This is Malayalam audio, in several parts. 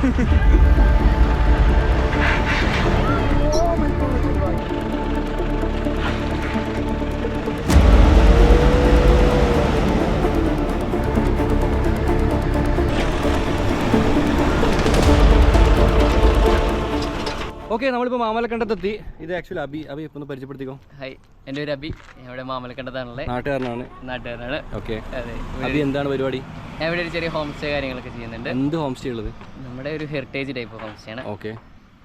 ഓക്കെ, നമ്മളിപ്പോൾ മാമലക്കണ്ടത്തെത്തി. ഇത് ആക്ച്വലി അബി ഇപ്പൊ ഒന്ന് പരിചയപ്പെടുത്തിക്കോ. ഹായ്, എൻ്റെ പേര് അബി. ഇവിടെ മാമലക്കണ്ടത്താണുള്ളത്. നാട്ടുകാരനാണ്. ഓക്കെ, അതെ. അബി എന്താണ് പരിപാടി? ഞാൻ ഇവിടെ ഒരു ചെറിയ ഹോം സ്റ്റേ കാര്യങ്ങളൊക്കെ ചെയ്യുന്നുണ്ട്. എന്ത് ഹോം സ്റ്റേ ഉള്ളത്? നമ്മുടെ ഒരു ഹെറിറ്റേജ് ടൈപ്പ് ഹോം സ്റ്റേ ആണ്. ഓക്കെ,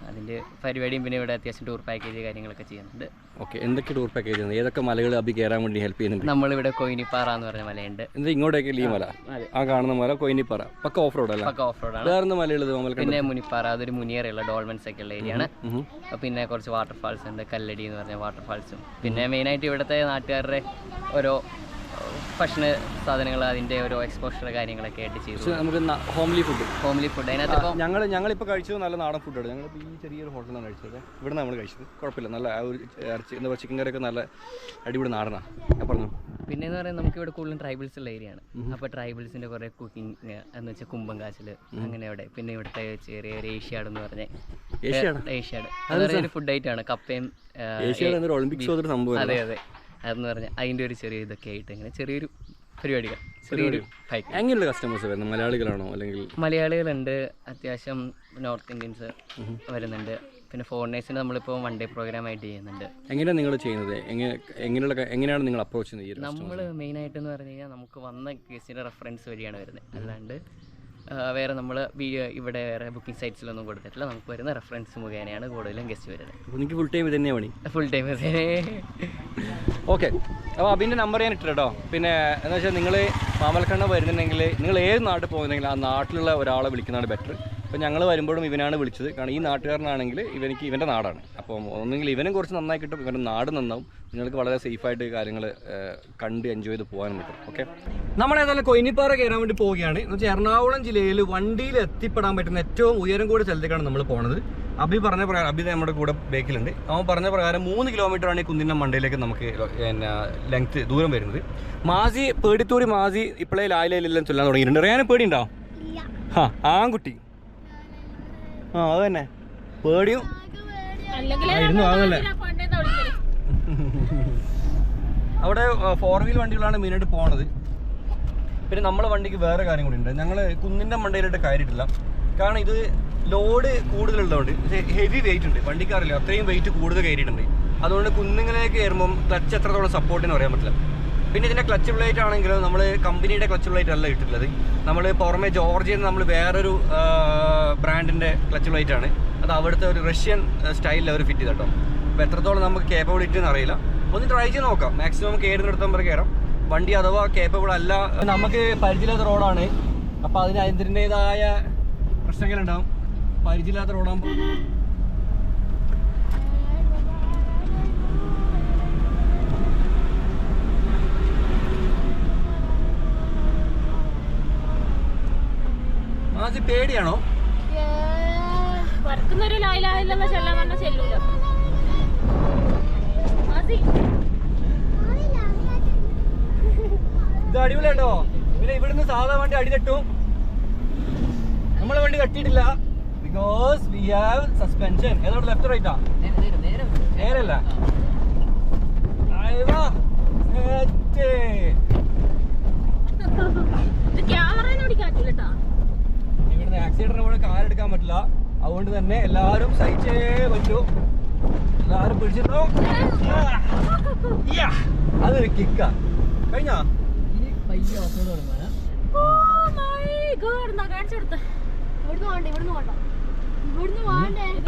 അതിൻ്റെ പരിപാടിയും പിന്നെ ഇവിടെ അത്യാവശ്യം ടൂർ പാക്കേജ് കാര്യങ്ങളൊക്കെ ചെയ്യുന്നുണ്ട്. ഓക്കെ, എന്തൊക്കെ ടൂർ പാക്കേജ് ആണ്? ഏതൊക്കെ മലകൾ അബി കയറാൻ വേണ്ടി ഹെൽപ്പ് ചെയ്യുന്നുണ്ട്? നമ്മളിവിടെ കൊയിനിപ്പാറ എന്ന് പറഞ്ഞ മലയുണ്ട്. എന്താ ഇങ്ങോട്ടേക്ക് ഈ മല, ആ കാണുന്ന മല കൊയിനിപ്പാറ, പക്ക ഓഫ് റോഡ് അല്ല? പക്ക ഓഫ് റോഡാണ്. വേറെ മലയുള്ളത് പിന്നെ മുനിപ്പാറ, അതൊരു മുനിയറുള്ള ഡോൾമെൻസ് ഒക്കെ ഉള്ള ഏരിയ ആണ്. പിന്നെ കുറച്ച് വാട്ടർഫാൾസ് ഉണ്ട്, കല്ലടി എന്ന് പറഞ്ഞ വാട്ടർഫാൾസും. പിന്നെ മെയിനായിട്ട് ഇവിടുത്തെ നാട്ടുകാരുടെ ഓരോ ഭക്ഷണ സാധനങ്ങൾ, അതിൻ്റെ ഓരോ എക്സ്പോഷർ കാര്യങ്ങളൊക്കെ ആയിട്ട് ചെയ്തു. നമുക്ക് ഹോംലി ഫുഡ് അതിനകത്ത് ഞങ്ങളിപ്പോൾ കഴിച്ചത് നല്ല നാടൻ ഫുഡാണ്. ഞങ്ങളിപ്പോൾ ഈ ചെറിയൊരു ഹോട്ടലിലാണ് കഴിച്ചത്. ഇവിടെ നമ്മൾ കഴിച്ചത് കുഴപ്പമില്ല, നല്ല ഇറച്ചി എന്താ പറയുക, ചിക്കൻ കറിയൊക്കെ നല്ല അടിപൊളി നാടനാണ്. ഞാൻ പറഞ്ഞു. പിന്നെ എന്ന് പറയുന്നത് നമുക്ക് ഇവിടെ കൂടുതലും ട്രൈബൽസ് ഉള്ള ഏരിയ ആണ്. അപ്പോൾ ട്രൈബൽസിൻ്റെ കുറേ കുക്കിംഗ് എന്ന് വെച്ചാൽ കുമ്പം കാച്ചിൽ അങ്ങനെ അവിടെ. പിന്നെ ഇവിടുത്തെ ചെറിയൊരു ഏഷ്യാഡ് എന്ന് പറഞ്ഞ ഏഷ്യാഡ് അതൊരു ഫുഡ് ഐറ്റമാണ്. കപ്പയും ഒളിമ്പിക്സ് സംഭവം. അതെ അതെ, അതെന്ന് പറഞ്ഞാൽ അതിൻ്റെ ഒരു ചെറിയ ഇതൊക്കെ ആയിട്ട് ഇങ്ങനെ ചെറിയൊരു പരിപാടികൾ, ചെറിയൊരു ഫൈറ്റ്. എങ്ങനെയുള്ള കസ്റ്റമേഴ്സ് വരുന്നത്? മലയാളികളാണോ അല്ലെങ്കിൽ? മലയാളികളുണ്ട്, അത്യാവശ്യം നോർത്ത് ഇന്ത്യൻസ് വരുന്നുണ്ട്. പിന്നെ ഫോറിനേഴ്സിന് നമ്മളിപ്പോൾ വൺ ഡേ പ്രോഗ്രാം ആയിട്ട് ചെയ്യുന്നുണ്ട്. എങ്ങനെയാണ് നിങ്ങൾ ചെയ്യുന്നത്? എങ്ങനെയാണ് നിങ്ങൾ അപ്രോച്ച് ചെയ്യുന്നത്? നമ്മൾ മെയിനായിട്ടെന്ന് പറഞ്ഞു കഴിഞ്ഞാൽ നമുക്ക് വന്ന ഗസ്റ്റിൻ്റെ റെഫറൻസ് വഴിയാണ് വരുന്നത്. അല്ലാണ്ട് വേറെ നമ്മൾ ഇവിടെ വേറെ ബുക്കിംഗ് സൈറ്റ്സിലൊന്നും കൊടുത്തിട്ടില്ല. നമുക്ക് വരുന്ന റെഫറൻസ് മുഖേനയാണ് കൂടുതലും ഗസ്റ്റ് വരുന്നത്. എനിക്ക് ഫുൾ ടൈം ഇത് തന്നെയാണ് പണി. Full time. ഓക്കെ, അപ്പോൾ അബിൻ്റെ നമ്പർ ഞാൻ ഇട്ടിട്ടോ. പിന്നെ എന്താ വെച്ചാൽ നിങ്ങൾ മാമലക്കണ്ടം വരുന്നുണ്ടെങ്കിൽ, നിങ്ങൾ ഏത് നാട്ടിൽ പോകുന്നുണ്ടെങ്കിൽ ആ നാട്ടിലുള്ള ഒരാളെ വിളിക്കുന്നതാണ് ബെറ്റർ. അപ്പോൾ ഞങ്ങൾ വരുമ്പോഴും ഇവനാണ് വിളിച്ചത്. കാരണം ഈ നാട്ടുകാരനാണെങ്കിൽ ഇവൻ്റെ നാടാണ്. അപ്പോൾ ഒന്നെങ്കിൽ ഇവനും കുറച്ച് നന്നായി കിട്ടും, ഇവൻ്റെ നാട് നന്നാവും. നിങ്ങൾക്ക് വളരെ സേഫായിട്ട് കാര്യങ്ങൾ കണ്ട് എൻജോയ് ചെയ്ത് പോകാനും പറ്റും. ഓക്കെ, നമ്മളേതായാലും കൊയിനിപ്പാറ കയറാൻ വേണ്ടി പോവുകയാണ്. എന്ന് വെച്ചാൽ എറണാകുളം ജില്ലയിൽ വണ്ടിയിൽ എത്തിപ്പെടാൻ പറ്റുന്ന ഏറ്റവും ഉയരം കൂടിയ സ്ഥലത്തേക്കാണ് നമ്മൾ പോകുന്നത്. അബി പറഞ്ഞ പ്രകാരം, അബി നമ്മുടെ കൂടെ ബേക്കിലുണ്ട്, അവൻ പറഞ്ഞ പ്രകാരം 3 കിലോമീറ്ററാണ് ഈ കുന്നിൻ്റെ മണ്ടയിലേക്ക് നമുക്ക് പിന്നെ ദൂരം വരുന്നത്. മാസി പേടിത്തൂരി മാസി ഇപ്പോഴേ ലായിലെല്ലാം ചൊല്ലാൻ തുടങ്ങിയിട്ടുണ്ട്. അറിയാനും പേടിയുണ്ടോ? ആൺകുട്ടി. അത് തന്നെ, പേടിയും ഇരുന്നു ആകല്ലേ. അവിടെ 4 വീൽ വണ്ടികളാണ് മെയിനായിട്ട് പോണത്. പിന്നെ നമ്മളെ വണ്ടിക്ക് വേറെ കാര്യം കൂടി ഉണ്ട്. ഞങ്ങൾ കുന്നിൻ്റെ മണ്ടയിലോട്ട് കയറിയിട്ടില്ല. കാരണം ഇത് ലോഡ് കൂടുതലുള്ളതുകൊണ്ട് ഹെവി വെയിറ്റ് ഉണ്ട്. വണ്ടിക്കാറില്ല, അത്രയും വെയിറ്റ് കൂടുതൽ കയറിയിട്ടുണ്ട്. അതുകൊണ്ട് കുന്നിങ്ങിലേക്ക് കയറുമ്പം ക്ലച്ച് എത്രത്തോളം സപ്പോർട്ടിന് പറയാൻ പറ്റില്ല. പിന്നെ ഇതിൻ്റെ ക്ലച്ച് പ്ലേറ്റ് ആണെങ്കിലും നമ്മൾ കമ്പനിയുടെ ക്ലച്ച് പ്ലേറ്റ് അല്ല ഇട്ടിട്ടുള്ളത്. നമ്മൾ പുറമെ ജോർജിയയിൽ നമ്മൾ വേറൊരു ബ്രാൻഡിൻ്റെ ക്ലച്ച് പ്ലേറ്റ് ആണ്. അത് അവിടുത്തെ ഒരു റഷ്യൻ സ്റ്റൈലിൽ അവർ ഫിറ്റ് ചെയ്തോ. അപ്പോൾ എത്രത്തോളം നമുക്ക് കേപ്പബിലിറ്റി എന്ന് അറിയില്ല. ഒന്ന് ട്രൈ ചെയ്ത് നോക്കാം. മാക്സിമം കയറുന്നിടത്തും വരെ കയറാം. വണ്ടി അഥവാ കേപ്പബിൾ അല്ല, നമുക്ക് പരിചയമില്ലാത്ത റോഡാണ്. അപ്പോൾ അതിന് അതിൻ്റെതായ പ്രശ്നങ്ങളുണ്ടാവും. പരിചയമില്ലാത്ത റോഡാകുമ്പോൾ മാസി പേടിയാണോ? ഇത് അടിപൊളിയാട്ടോ. പിന്നെ ഇവിടുന്ന് സാധാ വണ്ടി അടി തട്ടും. നമ്മളെ വണ്ടി തട്ടിയിട്ടില്ല, ബിക്കോസ് വി ഹാവ് സസ്പെൻഷൻ. ഏതോട്ട് ലെഫ്റ്റ് റൈറ്റാ? നേരല്ല. ഇവിടുന്ന് ആക്സിഡന്റിന് കൂടെ കാലെടുക്കാൻ പറ്റില്ല. അതുകൊണ്ട് തന്നെ എല്ലാവരും സഹിച്ചേ പറ്റൂ. എല്ലാവരും പിടിച്ചിട്ടോ. അതൊരു കിക്കാ. കഴിഞ്ഞാ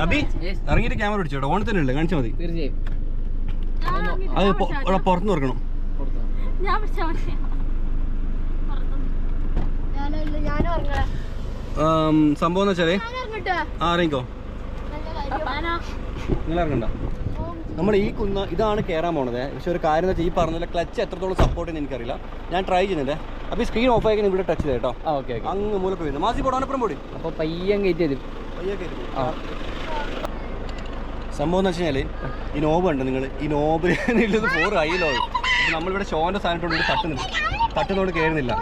അബി ഇറങ്ങിയിട്ട് ക്യാമറ പിടിച്ചോട്ടോ. ഓണ തന്നെ ഉള്ളു, കാണിച്ചാൽ മതി. തീർച്ചയായും അത് പുറത്തുനിന്ന് ഇറക്കണം. സംഭവം എന്ന് വെച്ചാലേ ഇറങ്ങിക്കോ, നിങ്ങൾ ഇറങ്ങണ്ട. നമ്മൾ ഈ കുന്ന ഇതാണ് കയറാൻ പോണത്. പക്ഷെ ഒരു കാര്യം എന്ന് വെച്ചാൽ ഈ പറഞ്ഞില്ല, ക്ലച്ച് എത്രത്തോളം സപ്പോർട്ട് ചെയ്യുന്നത് എനിക്കറിയില്ല. ഞാൻ ട്രൈ ചെയ്യുന്നില്ല. അപ്പോൾ ഈ സ്ക്രീൻ ഓഫ് ആയി ഇവിടെ ടച്ച് ചെയ്ത് കേട്ടോ. ഓക്കെ, അങ്ങ് മൂലക്ക് വരുന്നത്. മാസി പോടാനപ്പുറം പൊടി. അപ്പോൾ പയ്യൻ കയറ്റി തരും. സംഭവം എന്ന് വെച്ച് കഴിഞ്ഞാൽ ഈ നോബ് ഉണ്ട്. നിങ്ങൾ ഈ നോബിൽ 4 ഹൈലോ. നമ്മളിവിടെ ഷോൻ്റെ സാധനത്തോട് തട്ടുന്നോട് കയറുന്നില്ല.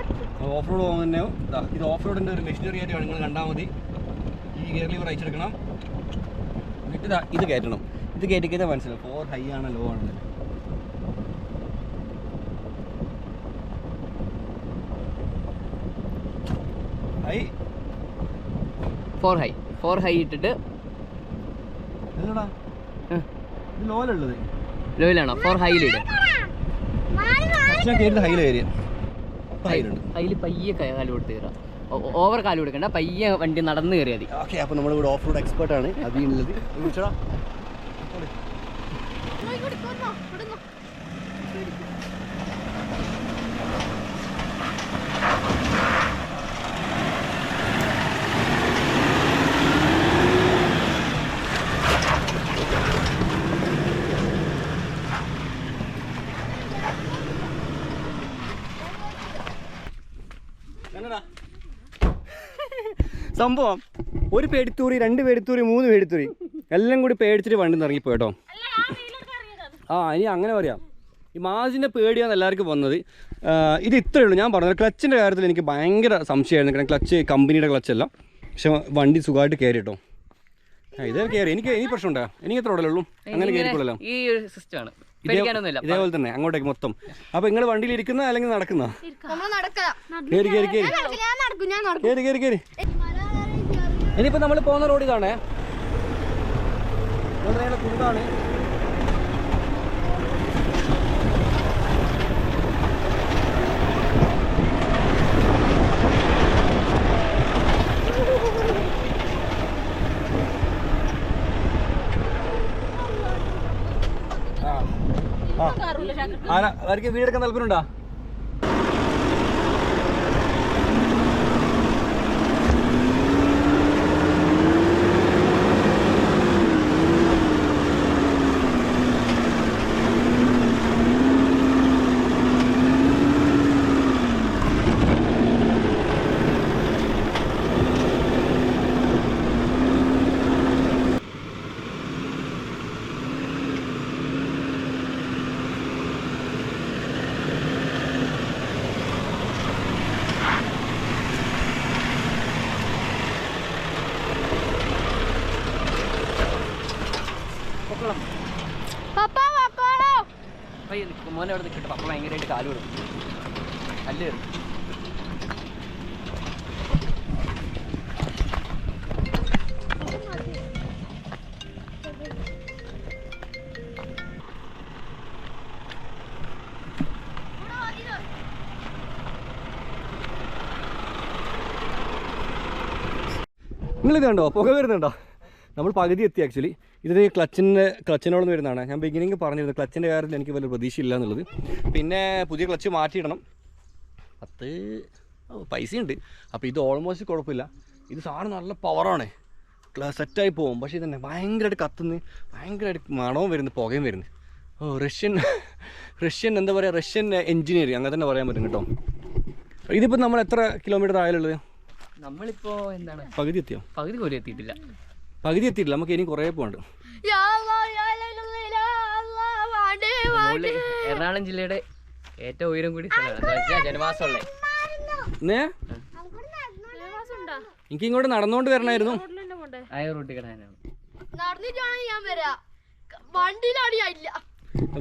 ഓഫ് റോഡ് പോകുന്നതന്നെയോ ഇത് ഓഫ് റോഡിൻ്റെ ഒരു മെഷീനറി ആയിട്ട് നിങ്ങൾ കണ്ടാൽ മതി. ഈ ഗിയർ ലീവർ അയച്ചെടുക്കണം. എന്നിട്ട് ഇത് കയറ്റണം. ഇത് കയറ്റി കഴിഞ്ഞാൽ മനസ്സിലാവും 4 ഹൈ ആണ് ലോ ആണ്. ഹൈ 4 ഹൈ ഇട്ടിട്ട് ഇല്ലടാ ഇത് ലോയിലുള്ളത്. ലോയിലാണോ? 4 ഹൈയിലിട്. കയറി ഹൈയിൽ കയറിയ ഹൈയിൽ പയ്യെ കാല് കൊടുത്ത് കയറാം. ഓവർ കാല് കൊടുക്കണ്ട, പയ്യെ വണ്ടി നടന്ന് കയറിയാൽ മതി. ഓക്കെ, അപ്പോൾ നമ്മളിവിടെ ഓഫ് റോഡ് എക്സ്പേർട്ടാണ് അഭിയുള്ളത്. വിളിച്ചോടാ. സംഭവം ഒരു പേടിത്തൂറി, 2 പേടിത്തൂറി, 3 പേടിത്തൂറി എല്ലാം കൂടി പേടിച്ചിട്ട് വണ്ടി ഇറങ്ങിപ്പോ കേട്ടോ. ഇനി അങ്ങനെ പറയാം. ഈ മാസിൻ്റെ പേടിയാണ് എല്ലാവർക്കും വന്നത്. ഇത് ഇത്രയേ ഉള്ളൂ. ഞാൻ പറഞ്ഞത് ക്ലച്ചിൻ്റെ കാര്യത്തിൽ എനിക്ക് ഭയങ്കര സംശയമായിരുന്നു. കാരണം ക്ലച്ച് കമ്പനിയുടെ ക്ലച്ചല്ല. പക്ഷെ വണ്ടി സുഖമായിട്ട് കയറി കേട്ടോ. ഇതേ കയറി. എനിക്ക് പ്രശ്നമുണ്ടോ? എനിക്ക് എത്ര ഉള്ളൂ അങ്ങനെ കയറിക്കൊള്ളല്ലോ. ഈ സിസ്റ്റമാണ് ഇതേപോലെ തന്നെ അങ്ങോട്ടേക്ക് മൊത്തം. അപ്പൊ നിങ്ങൾ വണ്ടിയിൽ ഇരിക്കുന്ന അല്ലെങ്കിൽ നടക്കുന്ന? കേറി കേറി കേറി കേറി കേറി കേറി. ഇനിയിപ്പോ നമ്മൾ പോകുന്ന റോഡ് ഇതാണേ. കുണ്ടാണ്. അവർക്ക് വീടെടുക്കാൻ താല്പര്യമുണ്ടോ? മോനെ അവിടെ നിൽക്കട്ടെ. പപ്പ ഭയങ്കരമായിട്ട് കാല് കൊടുക്കും. കല്ല് കയറും. നിങ്ങളിത് കണ്ടോ? പുക വരുന്നുണ്ടോ? നമ്മൾ പകുതി എത്തി. ആക്ച്വലി ഇത് ക്ലച്ചിനോടൊന്ന് വരുന്നതാണ്. ഞാൻ ബിഗിനിങ് പറഞ്ഞിരുന്നു ക്ലച്ചിൻ്റെ കാര്യത്തിൽ എനിക്ക് വലിയ പ്രതീക്ഷയില്ല എന്നുള്ളത്. പിന്നെ പുതിയ ക്ലച്ച് മാറ്റിയിടണം. 10 പൈസയുണ്ട്. അപ്പോൾ ഇത് ഓൾമോസ്റ്റ് കുഴപ്പമില്ല. ഇത് സാധനം നല്ല പവറാണ്. സെറ്റായി പോകും. പക്ഷേ ഇതന്നെ ഭയങ്കരമായിട്ട് കത്തുന്നു, ഭയങ്കരമായിട്ട് മണവും വരുന്നു, പുകയും വരുന്നു. റഷ്യൻ എന്താ പറയുക, റഷ്യൻ എഞ്ചിനീയറിങ് അങ്ങനെ തന്നെ പറയാൻ പറ്റും കേട്ടോ. ഇതിപ്പോൾ നമ്മൾ എത്ര കിലോമീറ്റർ ആയാലുള്ളത്? നമ്മളിപ്പോ എന്താണ് പകുതി എത്തിയോ? പകുതി പോലും എത്തിയിട്ടില്ല. പകുതി എത്തിയിട്ടില്ല. നമുക്ക് ഇനി കുറേ പോകണ്ട്. എറണാകുളം ജില്ലയുടെ ഏറ്റവും ഉയരം കൂടി ജനവാസമുള്ള എനിക്ക് ഇങ്ങോട്ട് നടന്നുകൊണ്ട് വരണമായിരുന്നു.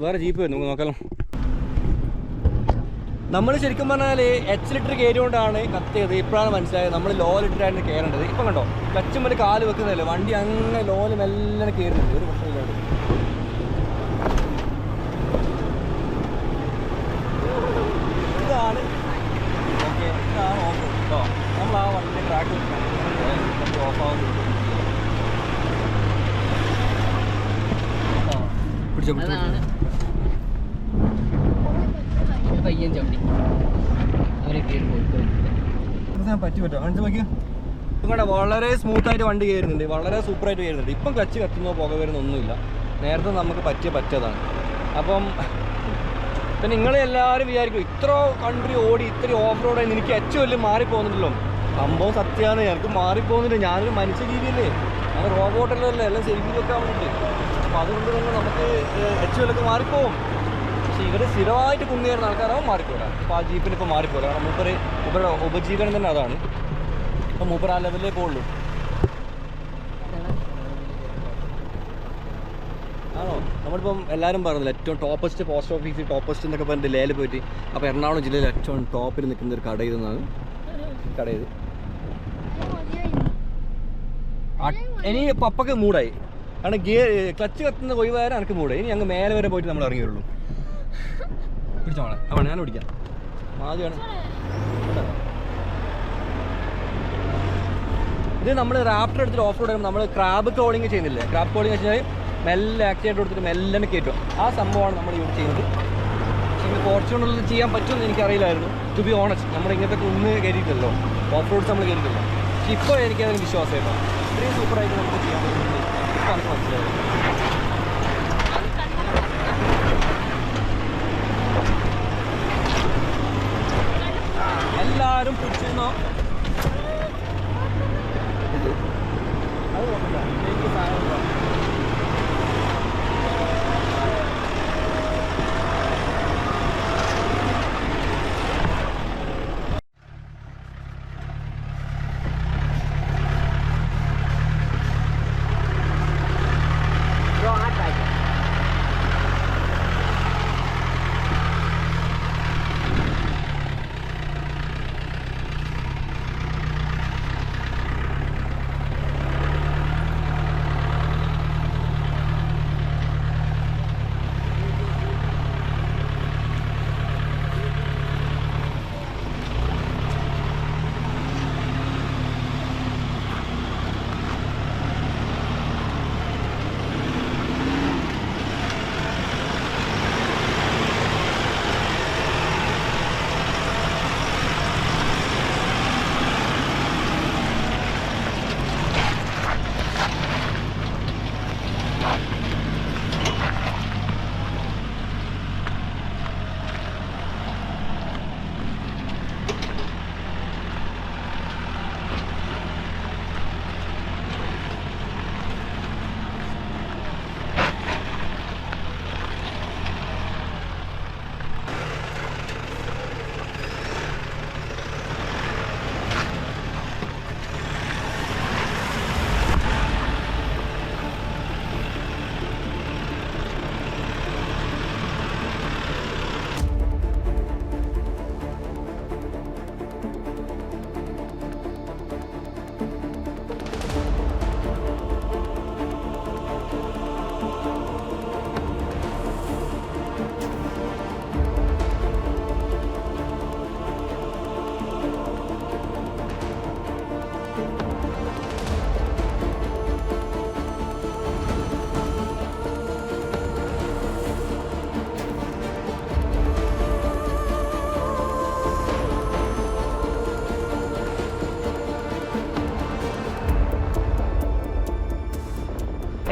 വേറെ ജീപ്പ് വരും, നമുക്ക് നോക്കാം. നമ്മൾ ശരിക്കും പറഞ്ഞാൽ H ലിറ്റർ കയറിയോണ്ടാണ് കത്തിയത്. ഇപ്പോഴാണ് മനസ്സിലായത് നമ്മൾ ലോ ലിറ്ററായിരുന്നു കയറേണ്ടത്. ഇപ്പം കണ്ടോ ക്ലച്ചും മറ്റേ കാല് വെക്കുന്നില്ല, വണ്ടി അങ്ങനെ ലോല് മെല്ലെ കയറുന്നുണ്ട്. ഒരു പ്രശ്നമില്ലാണ്ട്. ഇതാണ് ഓക്കെ, ഇതാണ് ഓഫ് റോഡ് കേട്ടോ. നമ്മൾ ആ വണ്ടിൻ്റെ ട്രാക്ക് ഓഫ് ആവുന്നുണ്ട്. പയ്യൻ ചവിട്ടി അവരെ കയറി പോയി പറ്റുമോ? കാണിച്ചു നോക്കിയോ. ഇപ്പം കണ്ട വളരെ സ്മൂത്തായിട്ട് വണ്ടി കയറുന്നുണ്ട്, വളരെ സൂപ്പറായിട്ട് കയറുന്നുണ്ട്. ഇപ്പം ക്ലച്ച് കത്തുന്നോ പുക വരുന്നൊന്നുമില്ല. നേരത്തെ നമുക്ക് പറ്റിയതാണ്. അപ്പം ഇപ്പം നിങ്ങളെല്ലാവരും വിചാരിക്കും ഇത്ര കൺട്രി ഓടി ഇത്രയും ഓഫ് റോഡായി എനിക്ക് H വല്ലതും മാറിപ്പോകുന്നുണ്ടല്ലോ. സംഭവം സത്യമാണ്, എനിക്ക് മാറിപ്പോകുന്നില്ല. ഞാനൊരു മനുഷ്യ രീതിയല്ലേ, ഞാൻ റോബോട്ടല്ലേ, എല്ലാം സേഫ്റ്റി വെക്കാൻ വേണ്ടിയിട്ട്. അപ്പം അതുകൊണ്ട് തന്നെ നമുക്ക് H വല്ലതൊക്കെ മാറിപ്പോകും. പക്ഷേ ഇവർ സ്ഥിരമായിട്ട് കുന്നിയേറുന്ന ആൾക്കാരാവും മാറിപ്പോരാ. അപ്പോൾ ആ ജീപ്പിന് ഇപ്പോൾ മാറിപ്പോരാ. കാരണം ഇവരുടെ ഉപജീവനം തന്നെ അതാണ്. അപ്പം മൂപ്പർ ആ ലെവലിലേ പോകുള്ളൂ. നമ്മളിപ്പം എല്ലാവരും പറഞ്ഞില്ല ഏറ്റവും ടോപ്പസ്റ്റ് പോസ്റ്റ് ഓഫീസ് ടോപ്പസ്റ്റ് എന്നൊക്കെ പറഞ്ഞിട്ട് ലേയിൽ പോയിട്ട്. അപ്പോൾ എറണാകുളം ജില്ലയിൽ ഏറ്റവും ടോപ്പിൽ നിൽക്കുന്ന ഒരു കട ഇതെന്നാണ്. കട ഇത് ഇനി പപ്പക്ക് മൂടായി. കാരണം ക്ലച്ച് കത്തുന്ന ഒഴിവായാലും എനിക്ക് മൂടായി. ഇനി ഞങ്ങൾ മേലെ വരെ പോയിട്ട് നമ്മൾ ഇറങ്ങി വരുള്ളൂ. പിടിച്ചോളെ അവണ് ഞാൻ പിടിക്കാം. ആദ്യമാണ് ഇത് നമ്മൾ റാപ്റ്റർ എടുത്തിട്ട് ഓഫ് റോഡ് ചെയ്യുമ്പോൾ നമ്മൾ ക്രാബ് ട്രോളിങ് ചെയ്യുന്നില്ലേ? ക്രാബ് ട്രോളിങ് വെച്ച് കഴിഞ്ഞാൽ മെല്ലെ ആക്സിഡൻറ്റ് കൊടുത്തിട്ട് മെല്ലെ കയറ്റും. ആ സംഭവമാണ് നമ്മൾ ഇവിടെ ചെയ്യുന്നത്. പക്ഷേ ഫോർച്യൂണറിൽ ചെയ്യാൻ പറ്റുമെന്ന് എനിക്കറിയില്ലായിരുന്നു. ടു ബി ഓണസ്റ്റ്, നമ്മൾ ഇങ്ങനത്തെ കുന്ന് കയറിയിട്ടില്ലല്ലോ, ഓഫ് റോഡ്സ് നമ്മൾ കയറിയിട്ടില്ല. പക്ഷെ ഇപ്പോൾ എനിക്കതിന് വിശ്വാസമായിട്ടോ. ഇത്രയും സൂപ്പറായിട്ട് നമുക്ക് ചെയ്യാൻ പറ്റുന്നത് ഇപ്പോൾ നമുക്ക് മനസ്സിലായത്. എല്ലാവരും പിടിച്ചിരുന്നോ? അത് കുഴപ്പമില്ല, എനിക്ക് സാധനം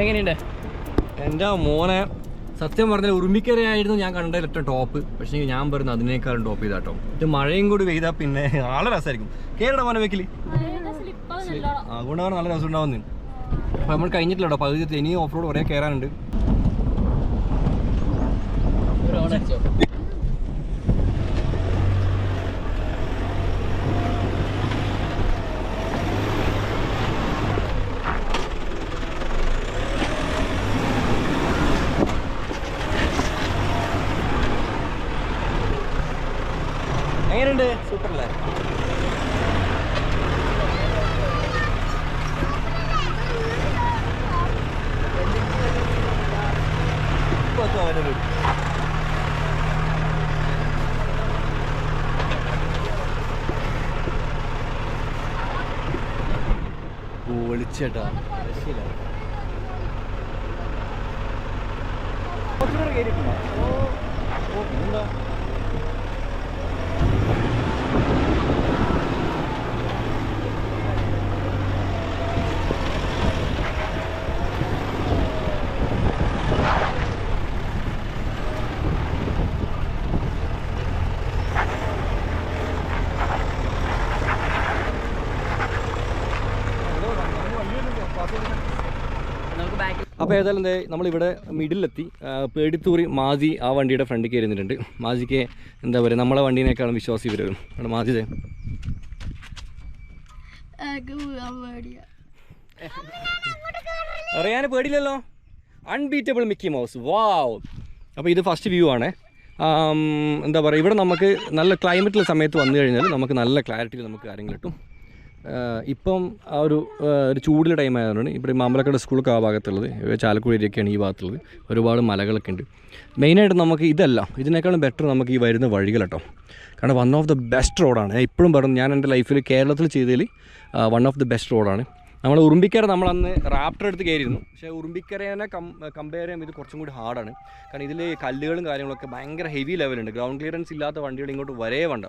എങ്ങനെയുണ്ട്? എൻ്റെ മോനെ സത്യം പറഞ്ഞാൽ ഉറുമ്പിക്കരയായിരുന്നു ഞാൻ കണ്ട ഏറ്റവും ടോപ്പ്. പക്ഷേ ഞാൻ പറയുന്നത് അതിനേക്കാളും ടോപ്പ് ചെയ്താട്ടോ. ഇത് മഴയും കൂടി പെയ്താൽ പിന്നെ ആളെ രസമായിരിക്കും. കേരള മോനെ വെക്കില് അതുകൊണ്ടാണ് നല്ല രസം ഉണ്ടാവുന്നത്. അപ്പോൾ നമ്മൾ കഴിഞ്ഞിട്ടില്ലട്ടോ പകുതി. ഇനി ഓഫ് റോഡ് കുറേ കയറാനുണ്ട്. എങ്ങനെയുണ്ട്? സൂപ്പറല്ലേ? വിളിച്ചേട്ടാ കയറിയിട്ടുണ്ടോ? ഓ പിന്നെന്താ അപ്പോൾ ഏതായാലും എന്താ നമ്മളിവിടെ മിഡിലെത്തി. പേടിത്തൂറി മാജി ആ വണ്ടിയുടെ ഫ്രണ്ടിൽ കയറുന്നിട്ടുണ്ട്. മാജിക്ക് എന്താ പറയുക, നമ്മളെ വണ്ടീനേക്കാളും വിശ്വാസം ഇവർ വരും. അവിടെ മാജിതേ അറിയാൻ പേടിയില്ലല്ലോ. Unbeatable Mickey Mouse. വാവ്. അപ്പോൾ ഇത് ഫസ്റ്റ് വ്യൂ ആണ്. എന്താ പറയുക, ഇവിടെ നമുക്ക് നല്ല ക്ലൈമറ്റുള്ള സമയത്ത് വന്നു കഴിഞ്ഞാൽ നമുക്ക് നല്ല ക്ലാരിറ്റിയിൽ നമുക്ക് കാര്യങ്ങൾ കിട്ടും. ഇപ്പം ആ ഒരു ചൂടിലെ ടൈം ആയതുകൊണ്ട് ഇവിടെ മാമ്പലക്കട സ്കൂളൊക്കെ ആ ഭാഗത്തുള്ളത്, ചാലക്കുടി ഏരിയൊക്കെയാണ് ഈ ഭാഗത്തുള്ളത്. ഒരുപാട് മലകളൊക്കെ ഉണ്ട്. മെയിനായിട്ട് നമുക്ക് ഇതിനേക്കാളും ബെറ്റർ നമുക്ക് ഈ വരുന്ന വഴികൾ കേട്ടോ. കാരണം വൺ ഓഫ് ദ ബെസ്റ്റ് റോഡാണ്. ഞാൻ ഇപ്പോഴും പറഞ്ഞു, ഞാൻ എൻ്റെ ലൈഫിൽ കേരളത്തിൽ ചെയ്തതിൽ വൺ ഓഫ് ദി ബെസ്റ്റ് റോഡാണ്. നമ്മൾ ഉറുമ്പിക്കര നമ്മളന്ന് റാപ്റ്റർ എടുത്ത് കയറിയിരുന്നു. പക്ഷേ ഉറുമ്പിക്കരേനെ കമ്പയർ ചെയ്യുമ്പോൾ ഇത് കുറച്ചും കൂടി ഹാർഡാണ്. കാരണം ഇതിൽ കല്ലുകളും കാര്യങ്ങളൊക്കെ ഭയങ്കര ഹെവി ലെവലുണ്ട്. ഗ്രൗണ്ട് ക്ലിയറൻസ് ഇല്ലാത്ത വണ്ടികൾ ഇങ്ങോട്ട് വരേ വേണ്ട,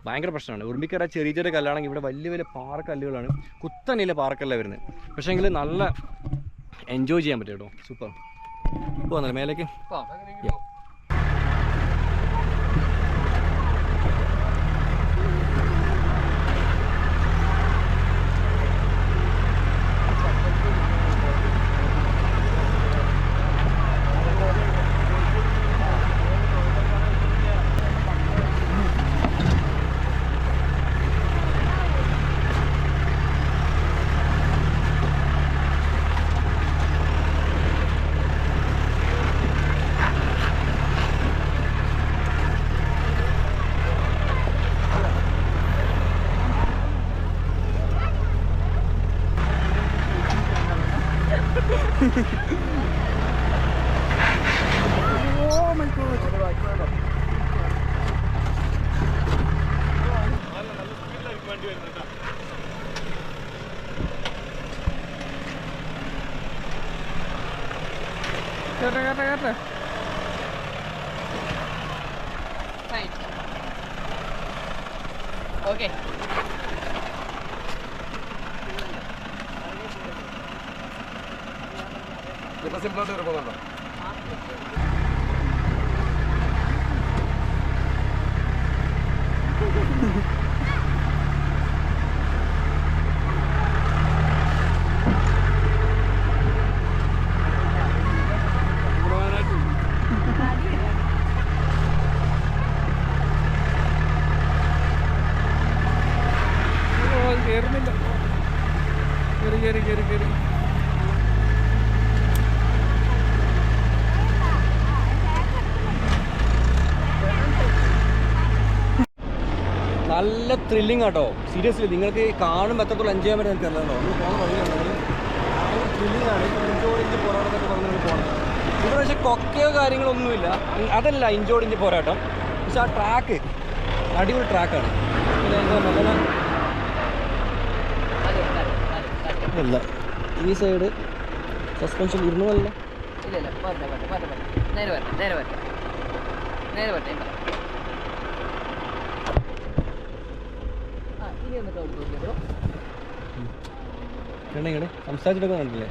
ഭയങ്കര പ്രശ്നമാണ്. ഉറുമ്പിക്കര ചെറിയ ചെറിയ കല്ലാണെങ്കിൽ ഇവിടെ വലിയ വലിയ പാറക്കല്ലുകളാണ്, കുത്തനെയിലെ പാറക്കല്ല വരുന്നത്. പക്ഷേ എങ്കിൽ നല്ല എൻജോയ് ചെയ്യാൻ പറ്റും കേട്ടോ. സൂപ്പർ. പോകുന്നല്ലേ മേലേക്ക്? ഓക്കെ. സിമ്പിളായിട്ട് പോകുന്നുണ്ടോ? കേറുന്നില്ല. കയറി നല്ല ത്രില്ലിംഗ് ആട്ടോ. സീരിയസ്ലി നിങ്ങൾക്ക് കാണുമ്പോൾ എത്രത്തോളം എൻജോയ് ചെയ്യാൻ പറ്റും എനിക്ക് അറിയാമല്ലോ. നമ്മൾ പോകുന്ന വഴിയുണ്ടെങ്കിൽ ഭയങ്കര ത്രില്ലിംഗ് ആണ്. ഇഞ്ചോടിഞ്ച് പോരാട്ടമൊക്കെ പറഞ്ഞ് നമ്മൾ പോകണം. ഇവിടെ പക്ഷേ കൊക്കയോ കാര്യങ്ങളൊന്നുമില്ല, അതല്ല ഇഞ്ചോടിഞ്ച് പോരാട്ടം. പക്ഷെ ആ ട്രാക്ക് അടിപൊളി ട്രാക്കാണ്. അല്ല ഈ സൈഡ് സസ്പെൻഷൻ ഇരുന്നതല്ല. ഇല്ല നേരെ വരട്ടെ. കണ്ടേ സംസാരിച്ചിട്ടൊക്കെ കണ്ടില്ലേ?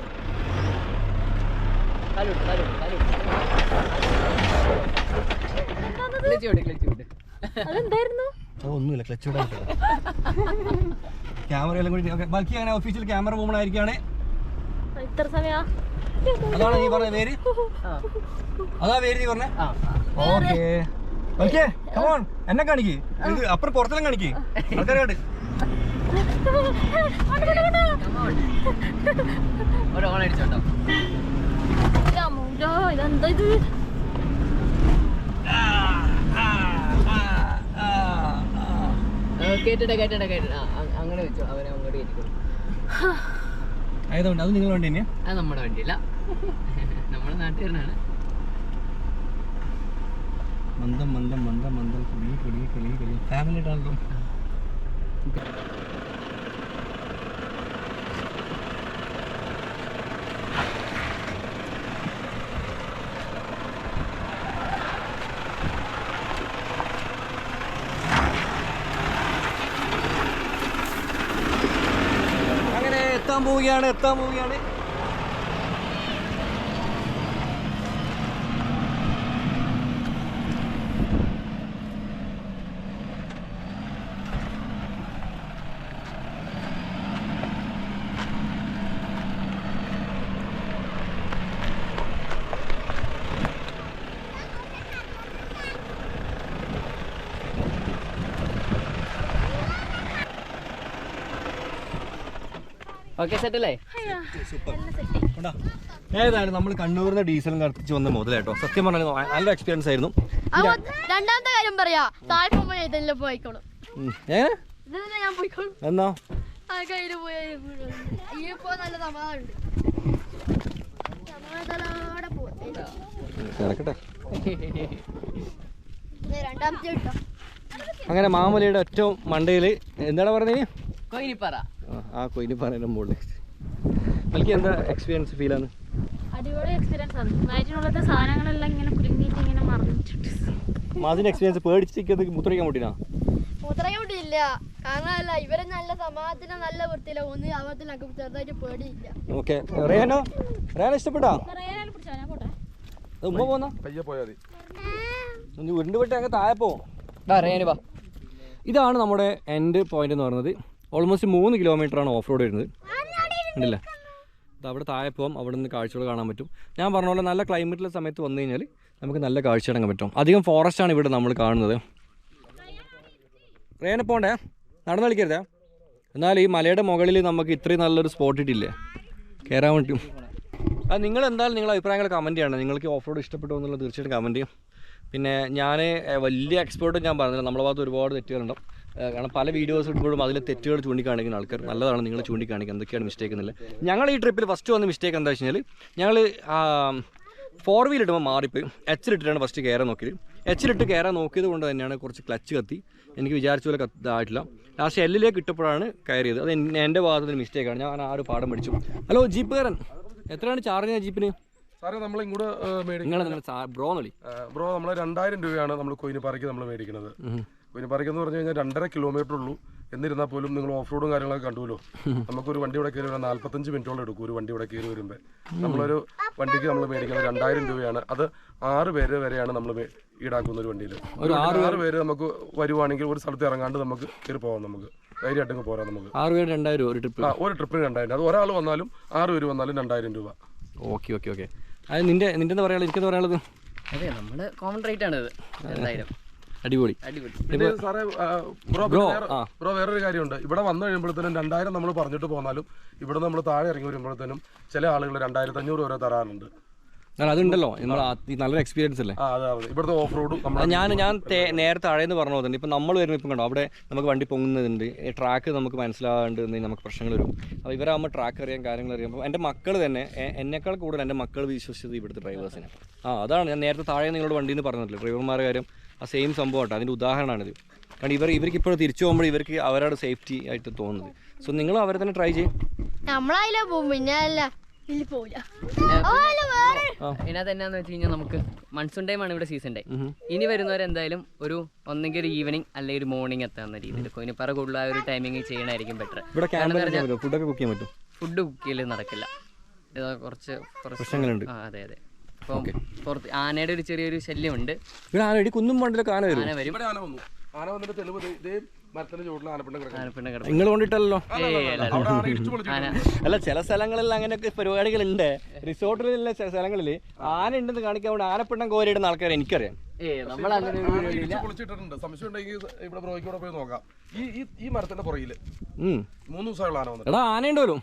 ഒന്നുമില്ല, ക്ലച്ച് വിടാൻ ക്യാമറയെല്ലാം കൂടി. ബാക്കി അങ്ങനെ ഒഫീഷ്യൽ ക്യാമറ വുമൺ ആയിരിക്കാണ്. അതാണ് നീ പറഞ്ഞ പേര്? അതാ പേര് നീ പറഞ്ഞേ? ഓക്കെ. കമോൺ, എന്നെ കാണിക്ക്. അപ്പുറം പുറത്തെല്ലാം കാണിക്ക് ആൾക്കാരോട്. ഇതെന്താ ഇത്? കേട്ടിട്ട് അങ്ങനെ വെച്ചോ. അവനെ അങ്ങോട്ട് കേട്ടിക്കോളൂ. ആയതുകൊണ്ട് അത് നിങ്ങളുടെ വണ്ടി തന്നെയാ? അത് നമ്മുടെ വണ്ടിയല്ല, നമ്മുടെ നാട്ടുകാരനാണ്. മന്ദം മന്ദം മന്ദം മന്ദം കിളി കിളി കിളി കിളി ഫാമിലി ആയിട്ടാണല്ലോ. അങ്ങനെ എത്താൻ പോവുകയാണ്. ഓക്കെ സെറ്റല്ലേ? ഏതായാലും നമ്മൾ കണ്ണൂരിൽ നിന്ന് ഡീസലും കത്തിച്ച് വന്ന മുതലേട്ടോ. സത്യം പറഞ്ഞാൽ നല്ല എക്സ്പീരിയൻസ് ആയിരുന്നു. രണ്ടാമത്തെ കാര്യം പറയാ, താല്പര്യം ഇതെല്ലാം പോയിക്കോളും. ഞാൻ പോയിക്കോളും എന്നാ ആ കയ്യിൽ പോയി ഇപ്പോ നല്ല സമാധാനമുണ്ട്. സമാധാനത്തോടെ കിടക്കട്ടെ. രണ്ടാമത്തെ കേട്ടോ. അങ്ങനെ മാമലയുടെ ഏറ്റവും മണ്ടയിൽ എന്താണ് പറഞ്ഞത്? കൊയിനിപ്പാറ. ആ കൊയിനിപ്പാറയുടെ മുകളിൽ എനിക്ക് എന്താ എക്സ്പീരിയൻസ് ഫീലാണ്? അടിപൊളി എക്സ്പീരിയൻസ് ആണ്. വയറ്റിനുള്ളത്തെ സാധനങ്ങളെല്ലാം ഇങ്ങനെ കുലുങ്ങിയിട്ട് ഇങ്ങനെ മറന്നിട്ടുണ്ട്. മാതിന്റെ എക്സ്പീരിയൻസ് പേടിച്ചിരിക്കുന്നത് മുത്രയ്ക്കാൻ മുട്ടിനാ? മുത്രയ്ക്കാൻ മുട്ടിയില്ല. കാരണമല്ല, ഇവരെ നല്ല സമാധാനം നല്ല വൃത്തിയില്ല. ഒന്ന് അവത്തിനൊക്കെ ചെറുതായിട്ട് പേടിയില്ല. ഓക്കെ. റേനോ ഇഷ്ടപ്പെട്ടാ? ഉമ്മ പോന്നാ പയ്യെ പോയാൽ മതി. ഉരുണ്ട് വിട്ട് അങ്ങ് താഴെ പോവും. വാ. ഇതാണ് നമ്മുടെ എൻഡ് പോയിന്റ് എന്ന് പറയുന്നത്. ഓൾമോസ്റ്റ് 3 കിലോമീറ്ററാണ് ഓഫ് റോഡ് വരുന്നത്. ഉണ്ടല്ലേ? ഇത് അവിടെ താഴെ പോകാം. അവിടെ നിന്ന് കാഴ്ചകൾ കാണാൻ പറ്റും. ഞാൻ പറഞ്ഞ പോലെ നല്ല ക്ലൈമറ്റിലെ സമയത്ത് വന്നു കഴിഞ്ഞാൽ നമുക്ക് നല്ല കാഴ്ച ഇറങ്ങാൻ പറ്റും. അധികം ഫോറസ്റ്റാണ് ഇവിടെ നമ്മൾ കാണുന്നത്. റേനെ പോണ്ടേ, നടന്നു കളിക്കരുതേ. എന്നാൽ ഈ മലയുടെ മുകളിൽ നമുക്ക് ഇത്രയും നല്ലൊരു സ്പോട്ട് ഇട്ടില്ലേ കയറാൻ പറ്റും. അത് നിങ്ങൾ എന്തായാലും നിങ്ങളുടെ അഭിപ്രായങ്ങൾ കമൻറ്റ് ചെയ്യണം. നിങ്ങൾക്ക് ഓഫ് റോഡ് ഇഷ്ടപ്പെട്ടു എന്നുള്ളത് തീർച്ചയായിട്ടും കമൻറ്റ് ചെയ്യും. പിന്നെ ഞാൻ വലിയ എക്സ്പേർട്ട് ഞാൻ പറഞ്ഞില്ല. നമ്മുടെ ഭാഗത്ത് ഒരുപാട് തെറ്റുകളുണ്ടാവും. കാരണം പല വീഡിയോസ് ഇടുമ്പോഴും അതിൽ തെറ്റുകൾ ചൂണ്ടിക്കാണിക്കുന്ന ആൾക്കാർ നല്ലതാണ്. നിങ്ങൾ ചൂണ്ടിക്കാണിക്കുക എന്തൊക്കെയാണ് മിസ്റ്റേക്ക് എന്നില്ല. ഞങ്ങൾ ഈ ട്രിപ്പിൽ ഫസ്റ്റ് വന്ന മിസ്റ്റേക്ക് എന്താ വെച്ച് കഴിഞ്ഞാൽ ഞങ്ങൾ 4 വീൽ ഇടുമ്പോൾ മാറിപ്പോയി. എച്ചിലിട്ടിട്ടാണ് ഫസ്റ്റ് കയറാൻ നോക്കിയത്. എച്ചിലിട്ട് കയറാൻ നോക്കിയത് കൊണ്ട് തന്നെയാണ് കുറച്ച് ക്ലച്ച് കത്തി. എനിക്ക് വിചാരിച്ച പോലെ ഇതായിട്ടില്ല. ലാസ്റ്റ് എല്ലിലേക്ക് ഇട്ടപ്പോഴാണ് കയറിയത്. അത് എൻ്റെ ഭാഗത്തൊരു മിസ്റ്റേക്കാണ്. ഞാൻ ആ ഒരു പാഠം പഠിച്ചു. ഹലോ ജീപ്പുകാരൻ, എത്രയാണ് ചാർജ് ചെയ്യുന്നത് ജീപ്പിന്? സാറേ നമ്മൾ ഇങ്ങോട്ട് ബ്രോ നളി ബ്രോ നമ്മൾ 2000 രൂപയാണ് നമ്മൾ കൊയിനിപ്പാറയ്ക്ക് നമ്മൾ മേടിക്കുന്നത്. കൊയിനിപ്പാറയ്ക്ക് എന്ന് പറഞ്ഞു കഴിഞ്ഞാൽ 2.5 കിലോമീറ്റർ ഉള്ളൂ. എന്നിരുന്നാൽ പോലും നിങ്ങൾ ഓഫ് റോഡും കാര്യങ്ങളൊക്കെ കണ്ടുവല്ലോ. നമുക്കൊരു വണ്ടി ഇവിടെ കയറി വരാൻ 45 മിനിറ്റോളം എടുക്കും. ഒരു വണ്ടി ഇവിടെ കയറി വരുമ്പോൾ നമ്മളൊരു വണ്ടിക്ക് നമ്മൾ മേടിക്കുന്നത് 2000 രൂപയാണ്. അത് 6 പേര് വരെയാണ് നമ്മൾ ഈടാക്കുന്ന ഒരു വണ്ടിയിൽ. ഒരു 6 പേര് നമുക്ക് വരുവാണെങ്കിൽ ഒരു സ്ഥലത്ത് ഇറങ്ങാണ്ട് നമുക്ക് കയറി പോകാം. നമുക്ക് ധൈര്യമായിട്ട് പോരാം. നമുക്ക് 6 പേര് 2000 രൂപ ഒരു ട്രിപ്പ്. ഒരു ട്രിപ്പിന് 2000. അത് ഒരാൾ വന്നാലും 6 പേര് വന്നാലും 2000 രൂപ. ഓക്കെ. അത് നിന്റെ എന്താ പറയാനുള്ളത്? എനിക്കെന്താ പറയാനുള്ളത്? അതെ, നമ്മുടെ കോമൺ റേറ്റ് ആണ് ഇത്. എന്തായാലും അടിപൊളി. പിന്നെ സാറേ ബ്രോ വേറൊരു കാര്യമുണ്ട്. ഇവിടെ വന്നു കഴിയുമ്പോഴത്തേനും 2000 നമ്മൾ പറഞ്ഞിട്ട് പോന്നാലും ഇവിടെ നമ്മൾ താഴെ ഇറങ്ങി വരുമ്പോഴത്തേനും ചില ആളുകൾ 2500 വരെ തരാറുണ്ട്. അതുണ്ടല്ലോ നമ്മൾ നല്ലൊരു എക്സ്പീരിയൻസ് അല്ലേ ഇവിടുത്തെ ഓഫ് റോഡും. ഞാൻ നേരത്തെ താഴേന്ന് പറഞ്ഞു പോകുന്നുണ്ട്. ഇപ്പം നമ്മൾ വരുമ്പോൾ ഇപ്പം കണ്ടോ അവിടെ നമുക്ക് വണ്ടി പൊങ്ങുന്നതുണ്ട്. ട്രാക്ക് നമുക്ക് മനസ്സിലാകാണ്ട് നമുക്ക് പ്രശ്നങ്ങൾ വരും. അപ്പോൾ ഇവരാകുമ്പോൾ ട്രാക്ക് അറിയാൻ കാര്യങ്ങൾ അറിയാം. അപ്പോൾ എൻ്റെ മക്കൾ തന്നെ എന്നെക്കാൾ കൂടുതൽ എൻ്റെ മക്കൾ വിശ്വസിച്ചത് ഇവിടുത്തെ ഡ്രൈവേഴ്സിനെ. അതാണ് ഞാൻ നേരത്തെ താഴെ നിങ്ങളോട് വണ്ടി എന്ന് പറഞ്ഞിട്ടില്ല. ഡ്രൈവർമാരുടെ കാര്യം ആ സെയിം സംഭവമായിട്ട് അതിൻ്റെ ഉദാഹരണമാണിത്. കാരണം ഇവർക്ക് ഇപ്പോഴും തിരിച്ചു പോകുമ്പോൾ ഇവർക്ക് അവരുടെ സേഫ്റ്റി ആയിട്ട് തോന്നുന്നത്. സോ നിങ്ങൾ അവരെ തന്നെ ട്രൈ ചെയ്യും. നമ്മളതിലെ പോകും. പിന്നെ അല്ല പോവില്ല. ഇതിനകത്ത് എന്നാന്ന് വെച്ച് കഴിഞ്ഞാൽ നമുക്ക് മൺസൂൺ ടൈമാണ് ഇവിടെ സീസൺ ടൈം. ഇനി വരുന്നവരെന്തായാലും ഒന്നെങ്കിൽ ഒരു ഈവനിങ് അല്ലെങ്കിൽ ഒരു മോർണിംഗ് എത്താവുന്ന രീതിയിൽ കൊയിനിപ്പാറ കൂടുതൽ ആ ഒരു ടൈമിങ് ചെയ്യണമായിരിക്കും ബെറ്റർ. ഫുഡൊക്കെ കുക്ക് ചെയ്യാൻ പറ്റും. ഫുഡ് കുക്ക് ചെയ്യൽ നടക്കില്ല. കുറച്ച് പ്രശ്നങ്ങളുണ്ട്. അതെ. അപ്പം പുറത്ത് ആനയുടെ ഒരു ചെറിയൊരു ശല്യമുണ്ട്. കുന്നും മണ്ടിലൊക്കെ ആന വരും. ആന വന്നിട്ട് തെളിവ് മരത്തിന്റെ ചുവട്ടിൽ ആനപ്പിണ്ണം നിങ്ങൾ കൊണ്ടിട്ടല്ലോ. അല്ല, ചില സ്ഥലങ്ങളിൽ അങ്ങനെയൊക്കെ പരിപാടികളുണ്ട്. റിസോർട്ടിലുള്ള ചില സ്ഥലങ്ങളിൽ ആന ഉണ്ടെന്ന് കാണിക്കാൻ വേണ്ടി ആനപ്പിണ്ണം കോരിയിടുന്ന ആൾക്കാരെ എനിക്കറിയാം. പൊളിച്ചിട്ടുണ്ട്. സംശയം ഉണ്ടെങ്കിൽ ഇവിടെ ബ്രോയ്ക്കൂടെ പോയി നോക്കാം. ഈ മരത്തിന്റെ പുറകില് 3 ദിവസമുള്ള ആന വന്നിട്ട്. എടാ ആനയുണ്ടല്ലോ.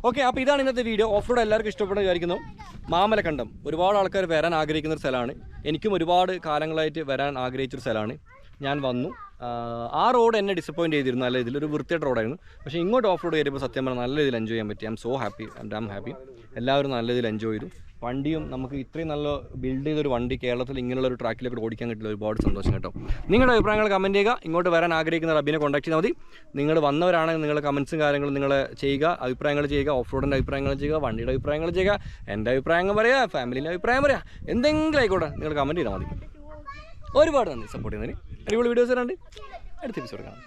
ഓക്കെ, അപ്പോൾ ഇതാണ് ഇന്നത്തെ വീഡിയോ. ഓഫ് റോഡ് എല്ലാവർക്കും ഇഷ്ടപ്പെടുന്ന വിചാരിക്കുന്നു. മാമലക്കണ്ടം ഒരുപാട് ആൾക്കാർ വരാൻ ആഗ്രഹിക്കുന്ന ഒരു സ്ഥലമാണ്. എനിക്കും ഒരുപാട് കാലങ്ങളായിട്ട് വരാൻ ആഗ്രഹിച്ചൊരു സ്ഥലമാണ്. ഞാൻ വന്നു. ആ റോഡ് എന്നെ ഡിസപ്പോയിൻറ്റ് ചെയ്തിരുന്നു. നല്ല ഇതിലൊരു വൃത്തിയായിട്ട് റോഡായിരുന്നു. പക്ഷേ ഇങ്ങോട്ട് ഓഫ് റോഡ് കയറിയപ്പോൾ സത്യം പറഞ്ഞാൽ നല്ല രീതിയിൽ എൻജോയ് ചെയ്യാൻ പറ്റി. I M so happy. I am happy. എല്ലാവരും നല്ല രീതിയിൽ എൻജോയ് ചെയ്തു. വണ്ടിയും നമുക്ക് ഇത്രയും നല്ല ബിൽഡ് ചെയ്തൊരു വണ്ടി കേരളത്തിൽ ഇങ്ങനെയുള്ളൊരു ട്രാക്കിലേക്ക് ഓടിക്കാൻ കിട്ടില്ല. ഒരുപാട് സന്തോഷം കേട്ടോ. നിങ്ങളുടെ അഭിപ്രായങ്ങൾ കമൻറ്റ് ചെയ്യുക. ഇങ്ങോട്ട് വരാൻ ആഗ്രഹിക്കുന്ന റബിനെ കോൺടാക്ട് ചെയ്താൽ മതി. നിങ്ങൾ വന്നവരാണെങ്കിൽ നിങ്ങളുടെ കമൻസും കാര്യങ്ങളും നിങ്ങൾ ചെയ്യുക. അഭിപ്രായങ്ങൾ ചെയ്യുക. ഓഫ് റോഡിൻ്റെ അഭിപ്രായങ്ങൾ ചെയ്യുക. വണ്ടിയുടെ അഭിപ്രായങ്ങൾ ചെയ്യുക. എൻ്റെ അഭിപ്രായങ്ങൾ പറയുക. ഫാമിലിൻ്റെ അഭിപ്രായം പറയുക. എന്തെങ്കിലും ആയിക്കോട്ടെ, നിങ്ങൾ കമൻറ്റ് ചെയ്താൽ മതി. ഒരുപാട് നന്ദി സപ്പോർട്ട് ചെയ്യുന്നതിന്. അടിപൊളി വീഡിയോസ് വരാണ്ട് അടുത്ത എപ്പിസോഡ് കാണാം.